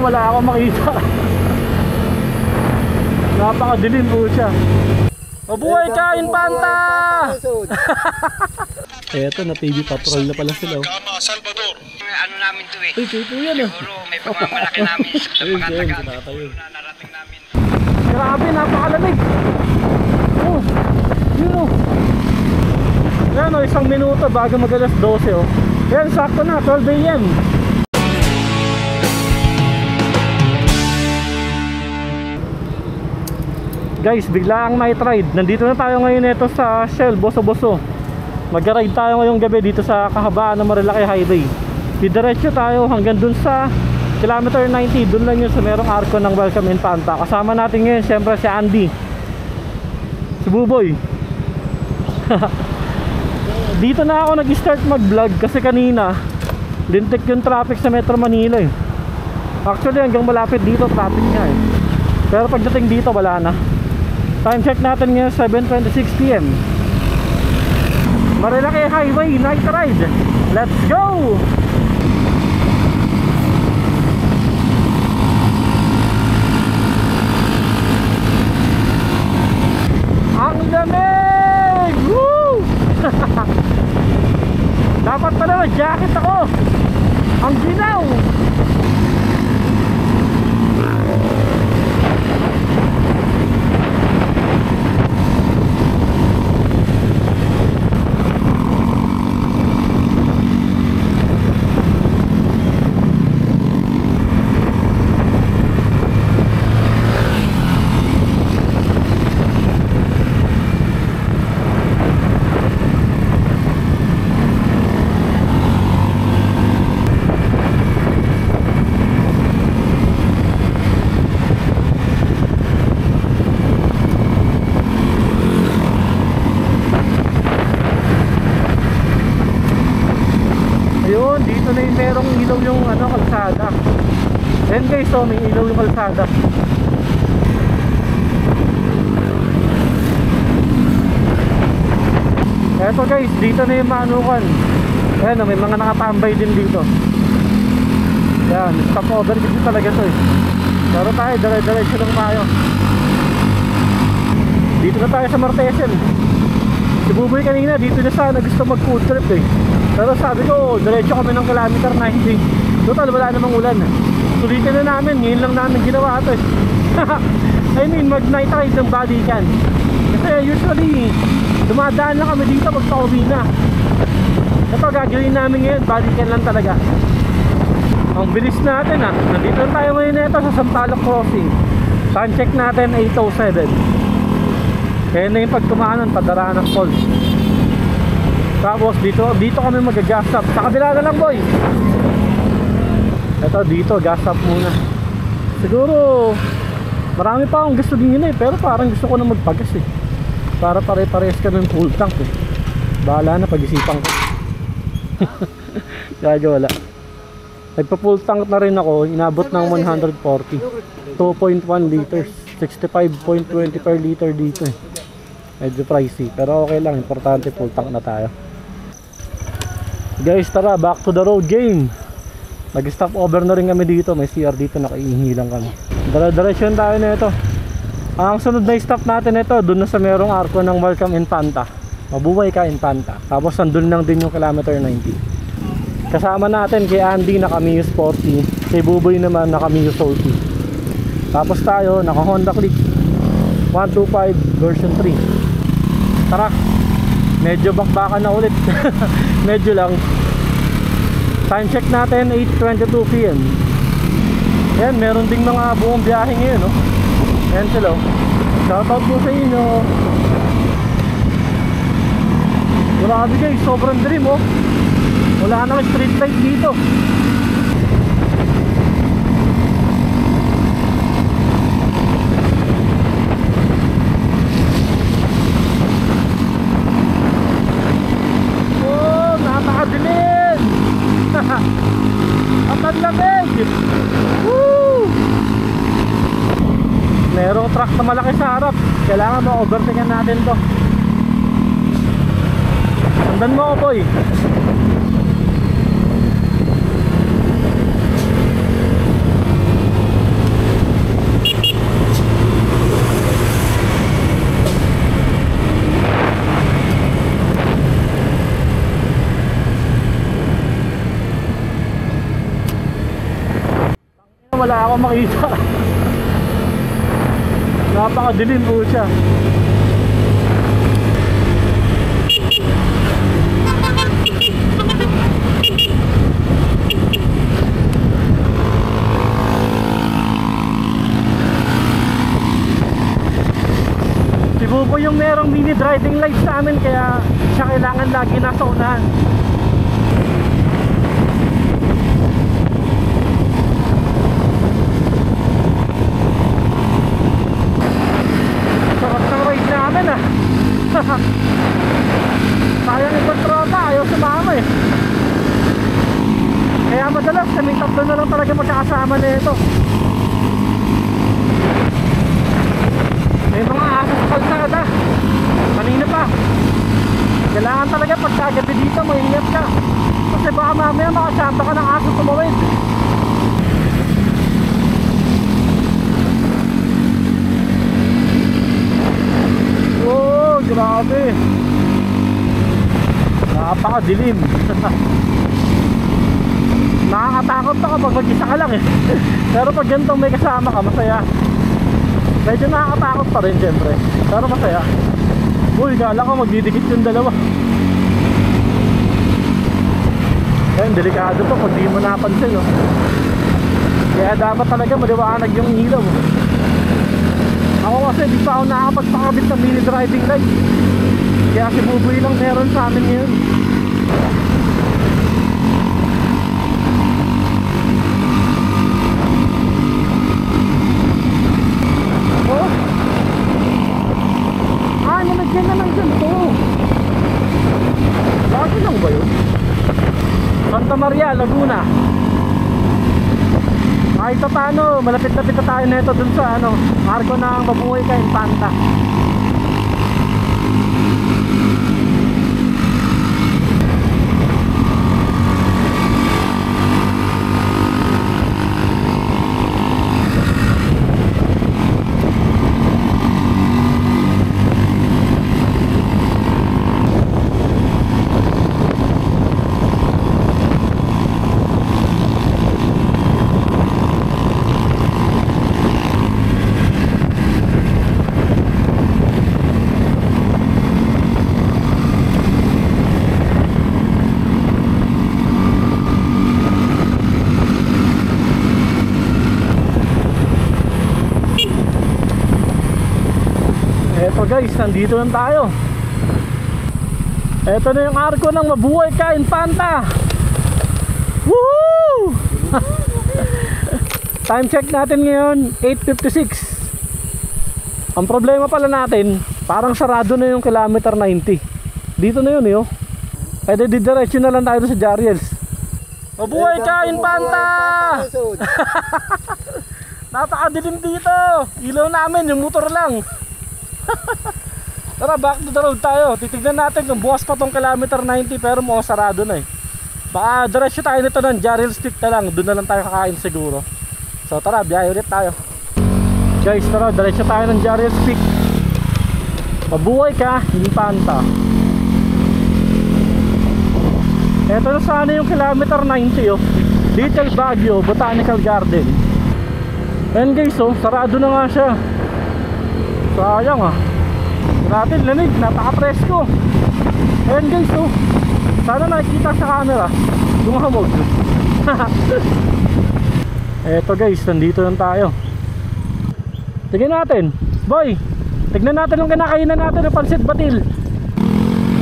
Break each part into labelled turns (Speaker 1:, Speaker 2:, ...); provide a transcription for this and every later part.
Speaker 1: wala akong makita. Napakadilim po siya. Mabuhay ka, Infanta! Eto, na TV Patrol na pala sila.
Speaker 2: Salvador.
Speaker 3: Ano namin to eh.
Speaker 1: Ay, kayo po yan eh.
Speaker 3: Siguro may pagmamalaki namin sa mga taga na narating namin.
Speaker 1: Grabe, napakalamig. Oh, yun oh. Yan o, 1 minuto bago mag-alas 12 oh. Yan, sakto na, 12 AM. Guys, biglaang night ride. Nandito na tayo ngayon ito sa Shell, Boso-Boso. Mag-ride tayo ngayong gabi dito sa kahabaan ng Marilaki Highway. Didiretso tayo hanggang dun sa kilometer 90. Dun lang yun sa merong arko ng Welcome Infanta. Kasama natin ngayon siyempre si Andy, si Buboy. Dito na ako nag-start mag-vlog kasi kanina lintik yung traffic sa Metro Manila eh. Actually hanggang malapit dito traffic nga eh. Pero pagdating dito wala na. Time check natin ngayon 7:26 PM. Marilaki Highway night ride. Let's go! Ang lamig! Woo! Dapat pala mag-jacket ako. Ang ginaw! Dito na yung merong ilaw yung kalsada. Yan guys, so may ilaw yung kalsada. Eto guys, dito na yung Manukan. Ayan, may mga nakatambay din dito. Yan, stop over kasi talaga to eh. Pero tayo, dire-diretso lang tayo. Dito na tayo sa Martesen. Si Buboy kanina dito na sana gusto mag food trip eh. Pero sabi ko, diretso kami ng kilometer 90. Total, wala namang ulan. Sulitin na namin, ngayon lang namin ginawa ito eh. I mean, mag-night ride ng balikan. Kasi usually, dumadaan lang kami dito pag pauwi na. Ito, gagawin namin ngayon, balikan lang talaga. Ang bilis natin ah. Nandito na tayo ngayon ito sa Sampaloc Crossing. Time check natin, 8:07. Kaya na yung pagkumanan, Padaraanas Falls. Tapos dito kami mag-gas up. Sa kabila na lang boy. Ito dito, gas up muna. Siguro marami pa akong gusto din yun eh. Pero parang gusto ko na magpagas eh. Para pare-parehas kami ng full tank eh. Bahala na pag-isipan ko. Kaya wala. Nagpa full tank na rin ako. Inabot ng 140. 2.1 liters. 65.20 per liter dito eh. Medyo pricey. Pero okay lang. Importante full tank na tayo. Guys, tara, back to the road game. Nag-stop over na rin kami dito. May CR dito, nakaihingi lang kami. Diretso tayo na ito. Ang sunod na stop natin ito, doon na sa merong arko ng Welcome Infanta. Mabuhay ka, Infanta. Tapos nandun lang din yung kilometer 90. Kasama natin kay Andy naka Mio Sporty, kay Buboy naman naka Mio Salty. Tapos tayo naka Honda Click 125 version 3. Tara, medyo bakbakan na ulit. Medyo lang. Time check natin 8:22 PM. Yan, meron ding mga buong biyahe ngayon no? Yan sila. Shoutout po sa inyo. Grabe guys, sobrang dream oh. Wala na street light dito. Oh, napakadilim. Ang lamig. Woo! Merong truck na malaki sa harap. Kailangan ma-overtaken natin to. Sandan mo ako boy. wala akong makita. Napakadilim po siya. Si Bubo yung merong mini driving lights sa amin, kaya siya kailangan lagi nasa unahan. Sayang ibang tropa, ayaw sumama eh. Kaya madalas kaming tatlo na lang talaga magkakasama na ito. May mga aso sa kalsada. Kanina pa. Kailangan talaga pagkagabi dito maingat ka, kasi baka mamaya makasama ka ng aso tumawid. Oh, grabe. Napakadilim. Nakakatakot na kapag mag-isa ka lang eh. Pero pag ganitong may kasama ka, masaya. Medyo nakakatakot pa rin syempre, pero masaya. Uy, kala ko magdidikit yung dalawa. Ayun, delikado to pag di mo napansin, oh. Kaya dapat talaga maliwanag yung ilaw. Ako kasi di pa ako nakakapagpakabit ng mini driving light. Kaya si Buboy lang meron sa amin ngayon. Oh, nalagyan na ng ganito. Lagi lang ba yun? Santa Maria, Laguna. Kahit pa paano, malapit-lapit na tayo nito dun sa arko ng Mabuhay Ka Infanta. Eto guys, nandito lang tayo. Eto na yung arko ng Mabuhay Ka Infanta. Woohoo! Time check natin ngayon 8:56. Ang problema pala natin, parang sarado na yung kilometer 90. Dito na yun eh, oh. Pwede didiretso na lang tayo sa Jariels. Mabuhay Ka Infanta! Napakadilim dito. Ilaw namin, yung motor lang. Tara, back to the road tayo. Titignan natin kung bukas pa tong kilometer 90, pero mukhang sarado na eh. Baka diretso tayo nito ng Jariel Street na lang. Doon na lang tayo kakain siguro. So tara, biyahe ulit tayo. Guys, tara, diretso tayo ng Jariel Street. Mabuhay Ka Infanta. Eto na sana yung kilometer 90, oh. Little Baguio Botanical Garden. Ayan guys, oh, sarado na nga siya. Sayang ah. Grabe lamig, napaka-presko. Ayan guys, oh. Sana nakikita sa camera. Dumahamog. Eto guys, nandito lang tayo. Tignan natin. Boy, tignan natin yung kinakainan natin ng pansit batil.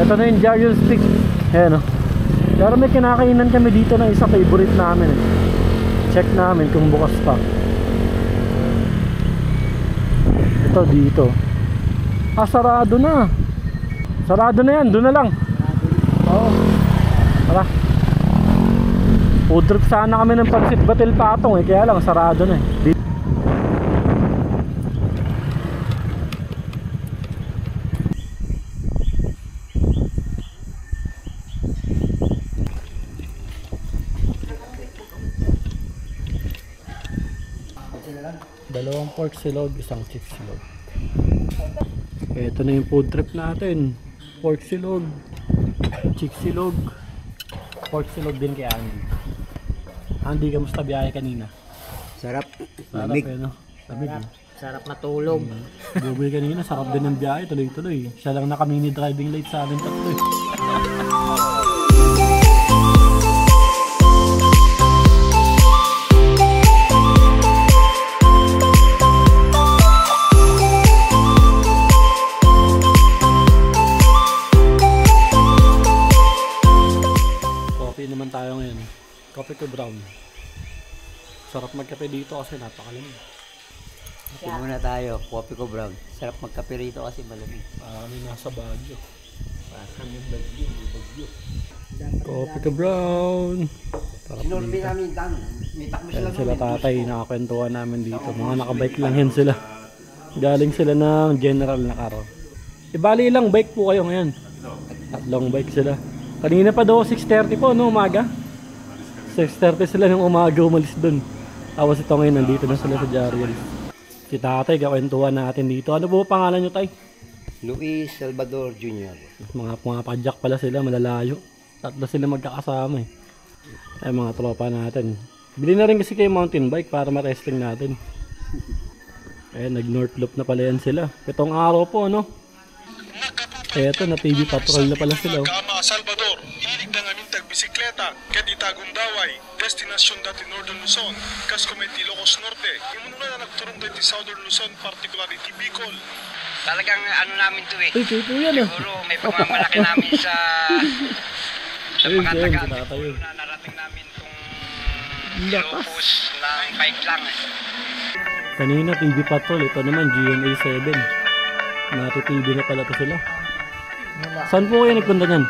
Speaker 1: Eto na yung Jariel Stick. Ayan oh. Pero may kinakainan kami dito na isa favorite namin eh. Check namin kung bukas pa. Ito dito. Ah, sarado na. Sarado na yan, doon na lang. Oo. Tara. Food trip sana kami ng pansit batil patong eh, kaya lang sarado na eh. Dalawang pork silog, isang chick silog. Ito na yung food trip natin. Pork silog, chick silog, pork silog din kay Andy. Andy, kamusta biyahe kanina?
Speaker 2: Sarap.
Speaker 1: Sarap
Speaker 2: Lamig.
Speaker 1: no? Lamig.
Speaker 4: Sarap matulog.
Speaker 1: Buboy kanina, sarap din ng biyahe, tuloy-tuloy. Siya lang naka-mini driving light sa amin tatlo eh. Coffee naman tayo ngayon. Coffee to brown. Sarap magkape dito kasi napakalamig.
Speaker 2: Ito muna tayo. Coffee ko brown. Sarap magkape rito kasi malamig.
Speaker 1: Kami nasa Baguio. Parang yung Baguio. Coffee to brown. Sarap
Speaker 2: Sinorbe
Speaker 1: dito.
Speaker 2: namin dang. May takbo
Speaker 1: Ayan sila tatay, nakakwentuhan namin dito. Mga nakabike lang yan sila. Galing sila ng general na karo. Ibali ilang bike po kayo ngayon? Tatlong bike sila. Kanina pa daw 6:30 po no umaga. 6:30 sila ng umaga umalis dun. Tapos ito ngayon nandito na sila sa Jariel. Si tatay, kakwentuhan natin dito. Ano po pangalan nyo tay?
Speaker 2: Luis Salvador Jr.
Speaker 1: Mga padyak pala sila, malalayo. Tatlo sila magkakasama eh. Ay mga tropa natin. Bili na rin kasi kayo mountain bike para ma-wrestling natin. Eh nag North Loop na pala yan sila. Pitong araw po no. Eto na TV patrol na pala sila.
Speaker 5: Kama Salvador, hilig na ngamin tagbisikleta, kadita Gundaway, destinasyon dati Northern Luzon, kas Comete Ilocos Norte, imununa na nagturong dati Southern Luzon, particularly Bicol.
Speaker 3: Talagang ano namin to eh.
Speaker 1: Ay, kayo po yan ah.
Speaker 3: Siguro may pagmamalaki namin sa
Speaker 1: Ayun,
Speaker 3: mga
Speaker 1: ayun,
Speaker 3: taga
Speaker 1: sila tayo.
Speaker 3: na narating namin itong
Speaker 1: Lakas.
Speaker 3: Ilocos ng bike lang eh.
Speaker 1: Kanina TV patrol, ito naman GMA 7. Nati-TV na pala to sila. Saan po kayo nagpunta niyan?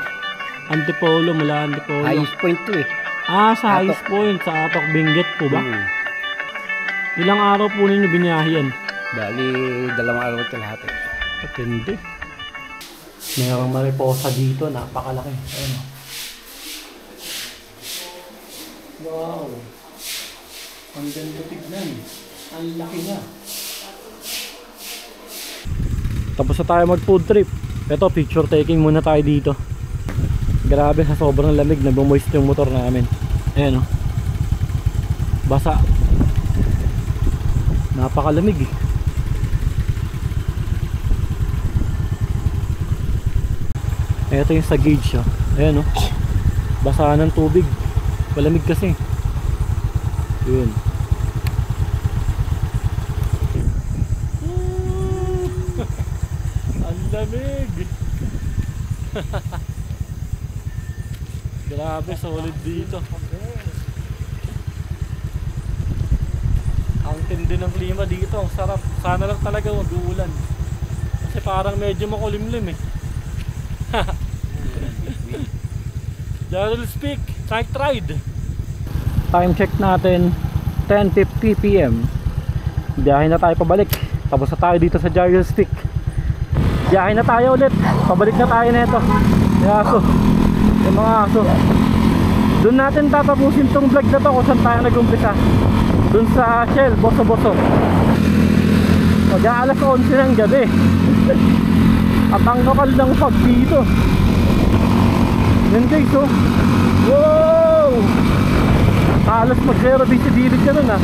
Speaker 1: Antipolo, mula Antipolo.
Speaker 2: Highest point to eh.
Speaker 1: Ah, sa highest point, sa Atok Benguet po ba? Ilang araw po ninyo biniyahiyan?
Speaker 2: Bali, 2 araw ito lahat eh.
Speaker 1: Patindi. Mayroong mariposa dito, napakalaki. Ayun. Wow. Ang ganda tignan. Ang laki niya. Tapos na tayo mag food trip. Ito, picture taking muna tayo dito. Grabe, sa sobrang lamig, nagmo-moist yung motor namin. Ayan o. Basa. Napakalamig eh. Ito yung sa gauge oh. Ayan oh. Basa ng tubig. Malamig kasi. Yun. Ang lamig. Grabe, solid dito. Ang tindi ng klima dito. Ang sarap. Sana lang talaga mag-uulan. Kasi parang medyo makulimlim eh. Daryl Speak, night ride. Time check natin 10:50 PM. Biyahe na tayo pabalik. Tapos na tayo dito sa Daryl Speak. Biyahe na tayo ulit. Pabalik na tayo nito. Yung aso. Yung mga aso. Doon natin tatapusin tong vlog na to kung saan tayo nag-umpisa. Doon sa Shell, Boso-Boso. Mag-aalas 11 ng gabi. At ang kapal ng fog dito. Yan guys oh. Wow! Halos mag-zero visibility ka nun ah.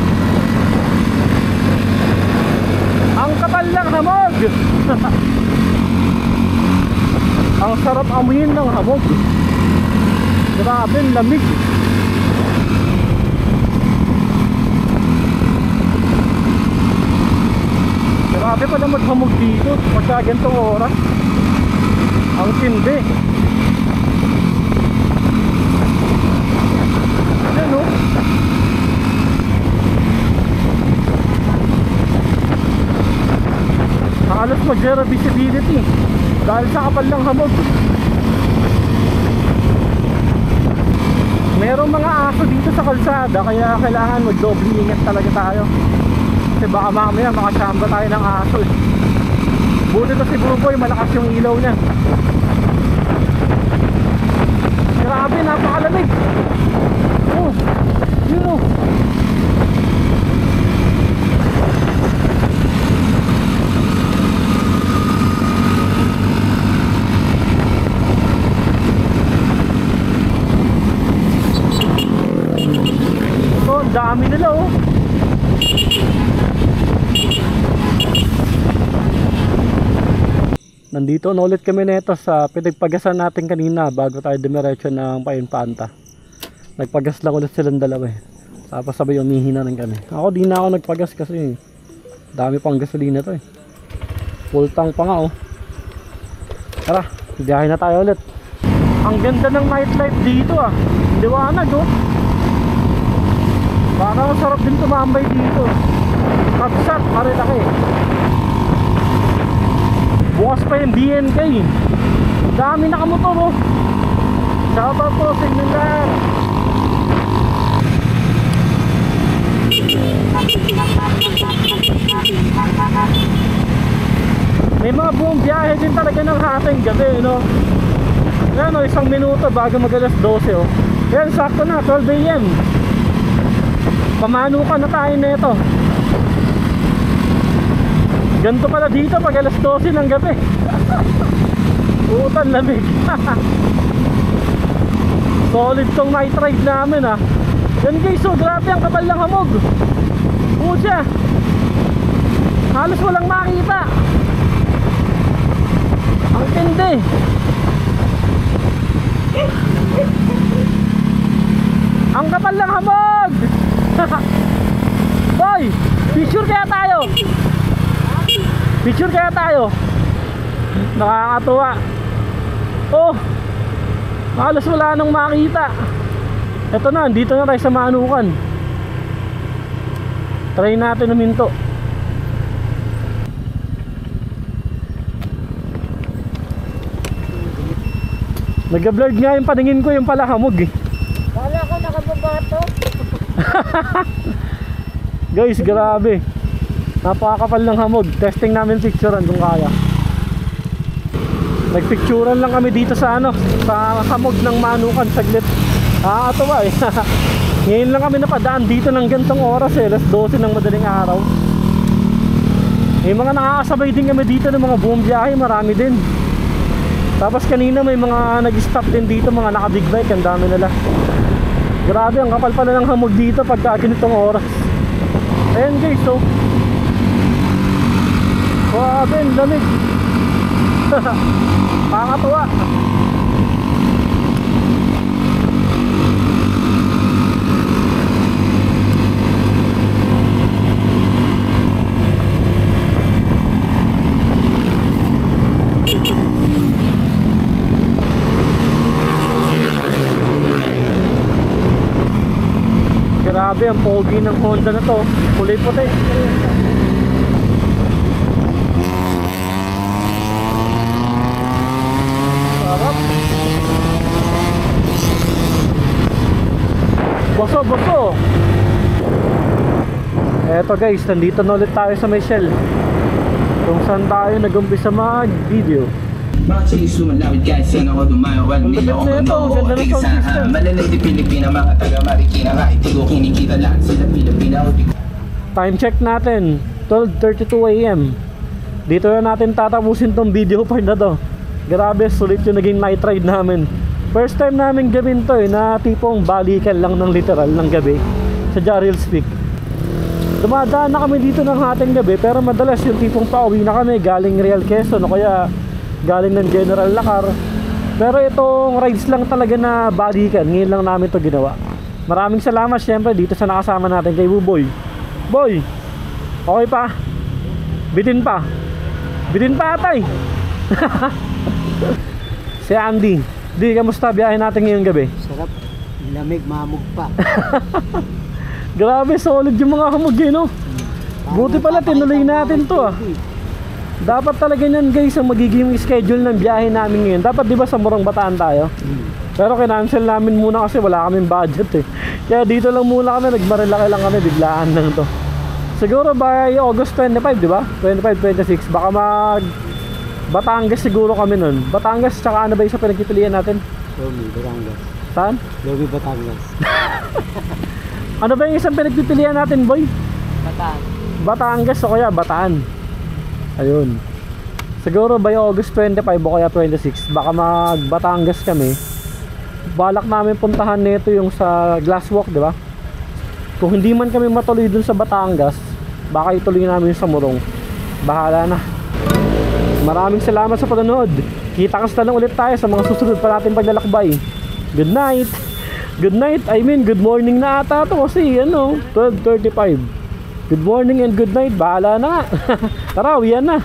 Speaker 1: Ang kapal ng hamog. Ang sarap amuyin ng hamog. Grabe, lamig. Grabe pala maghamog dito pagka ganitong oras. Ang tindi. Ayan o. Halos mag-zero visibility dahil sa kapal ng hamog. Merong mga aso dito sa kalsada kaya kailangan mag-doble ingat talaga tayo. Kasi baka mamaya makachamba tayo ng aso eh. Buti to si Buboy, malakas yung ilaw niya. Grabe, napakalamig. Oh, yun oh. Ito, ang dami nila oh. Andito na ulit kami neto sa pinagpagasan natin kanina bago tayo dumiretso ng Painpanta. Nagpagas lang ulit silang dalawa eh. Tapos sabay umihina rin kami. Ako di na ako nagpagas kasi dami pang gasolina to eh. Full tank pa nga oh. Tara, biyahe na tayo ulit. Ang ganda ng nightlife dito ah. Liwanag oh. Baka masarap din tumambay dito. Kapsat, marilaki. Bukas pa yung BNK. Dami nakamotor oh. Shoutout po sa inyo lahat. May mga buong biyahe din talaga ng hating gabi no. Yan o, 1 minuto bago mag alas 12 oh. Yan, sakto na, 12 AM. Pamanukan na tayo na ito. Ganito pala dito pag alas 12 ng gabi. Putan lamig. Solid tong night ride namin ah. Yan guys, so grabe ang kapal ng hamog. Pucha, halos walang makita. Ang tindi. Ang kapal ng hamog. Boy, picture kaya tayo. Picture kaya tayo. Nakakatuwa. Oh, halos wala nang makita. Ito na, dito na tayo sa Manukan. Try natin huminto. Nag-blurred nga yung paningin ko, yung pala hamog eh.
Speaker 4: Kala ko nakababato.
Speaker 1: Guys, grabe. Napakakapal ng hamog. Testing namin picturean kung kaya. Nagpicturean lang kami dito sa ano, sa hamog ng Manukan saglit. Ito ba eh. Ngayon lang kami napadaan dito ng gantong oras eh, alas 12 ng madaling araw. May mga nakakasabay din kami dito ng mga buong biyahe, marami din. Tapos kanina may mga nag-stop din dito, mga naka-big bike, ang dami nila. Grabe, ang kapal pala ng hamog dito pagka ganitong oras. Ayan guys, so grabe, ang lamig. Pakakatuwa. Grabe, ang pogi ng Honda na to. Kulay puti. Sarap. Boso. Eto guys, nandito na ulit tayo sa Michelle, kung saan tayo nag-umpisa mag-video.
Speaker 6: Actually, sumalawid kahit sino ko dumayo. Well, hindi ako
Speaker 1: Ganda ng sound system.
Speaker 6: malalay di Pilipina, mga taga-Marikina. Kahit di ko kinikita lahat sila Pilipina.
Speaker 1: Time check natin, 12:32 AM. Dito na natin tatapusin tong video part na to. Grabe, sulit yung naging night ride namin. First time namin gawin to na tipong balikan lang ng literal ng gabi sa Jarrell's Peak. Dumadaan na kami dito ng hating gabi, pero madalas yung tipong pauwi na kami galing Real Quezon o kaya galing ng General Lacar. Pero itong rides lang talaga na balikan, ngayon lang namin to ginawa. Maraming salamat syempre dito sa nakasama natin kay Buboy. Boy, okay pa? Bitin pa atay. Si Andy, di, kamusta biyahe natin ngayong gabi?
Speaker 2: Sarap. Lamig, mamog pa.
Speaker 1: Grabe, solid yung mga hamog eh, no? Buti pala tinuloy natin to ah. Dapat talaga yan guys ang magiging schedule ng biyahe namin ngayon. Dapat di ba sa Morong Bataan tayo? Pero kinancel namin muna kasi wala kaming budget eh. Kaya dito lang muna kami, nagmarilaki lang kami, biglaan lang to. Siguro by August 25, di ba? 25, 26, baka mag Batangas siguro kami nun. Batangas, tsaka ano ba yung sa pinagpipilian natin?
Speaker 2: Lomi, Batangas.
Speaker 1: Saan?
Speaker 2: Lomi, Batangas.
Speaker 1: Ano ba yung isang pinagpipilian natin, boy?
Speaker 4: Bataan.
Speaker 1: Batangas o kaya Bataan. Ayun. Siguro by August 25 o kaya 26, baka mag Batangas kami. Balak namin puntahan nito yung sa Glasswalk, di ba? Kung hindi man kami matuloy dun sa Batangas, baka ituloy namin sa Morong. Bahala na. Maraming salamat sa panonood. Kita-kasta lang ulit tayo sa mga susunod pa natin paglalakbay. Good night. Good night, I mean good morning na ata to kasi 12:35. Good morning and good night, bahala na nga. Tara, uwian na.